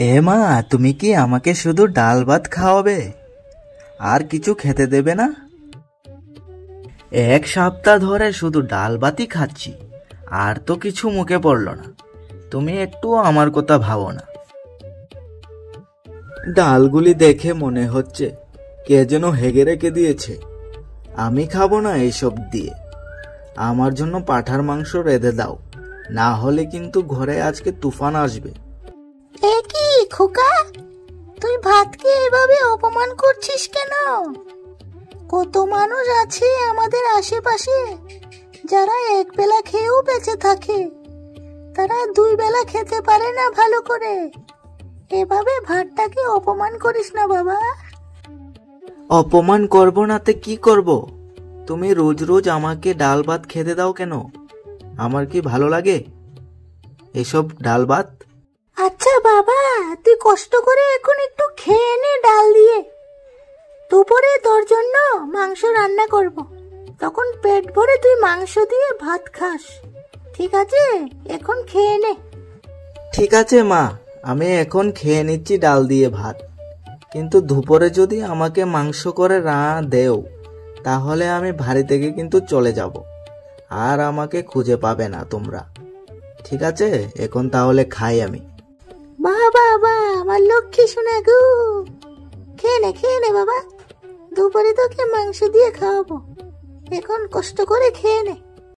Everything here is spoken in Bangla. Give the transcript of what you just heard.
এ মা, তুমি কি আমাকে শুধু ডাল ভাত খাওয়াবে, আর কিছু খেতে দেবে না? 1 সপ্তাহ ধরে শুধু ডাল ভাতই খাচ্ছি, আর তো কিছু মুখে পড়লো না। তুমি একটু আমার কথা ভাবো না। ডালগুলি দেখে মনে হচ্ছে কে যেন হেগে রেখে দিয়েছে। আমি খাবো না এইসব দিয়ে। আমার জন্য পাঁঠার মাংস রেঁধে দাও, না হলে কিন্তু ঘরে আজকে তুফান আসবে। এ কি খোকা, তুই ভাতকে এভাবে অপমান করছিস কেন? কত মানুষ আছে আমাদের আশেপাশে যারা এক বেলা খেয়েও বেঁচে থাকে, তারা 2 বেলা খেতে পারে না ভালো করে। এভাবে ভাতটাকে অপমান করিস না বাবা। অপমান করবো নাতে কি করব? তুমি রোজ রোজ আমাকে ডাল ভাত খেতে দাও কেন? আমার কি ভালো লাগে এসব ডাল ভাত? আচ্ছা বাবা, তুই কষ্ট করে এখন একটু খেয়ে নে ডাল দিয়ে। দুপুরে তোর জন্য মাংস রান্না করব, তখন পেট ভরে তুই মাংস দিয়ে ভাত খাস। ঠিক আছে, এখন খেয়ে নে। ঠিক আছে মা, আমি এখন খেয়ে নিচ্ছি ডাল দিয়ে ভাত। কিন্তু দুপুরে যদি আমাকে মাংস করে দেও, তাহলে আমি বাড়ি থেকে কিন্তু চলে যাব, আর আমাকে খুঁজে পাবে না তোমরা। ঠিক আছে, এখন তাহলে খাই আমি। বাবা আমার লক্ষ্মী শোনা গো, খেয়ে নে বাবা। দুপুরে তোকে মাংস দিয়ে খাওয়াবো, এখন কষ্ট করে খেয়ে নে।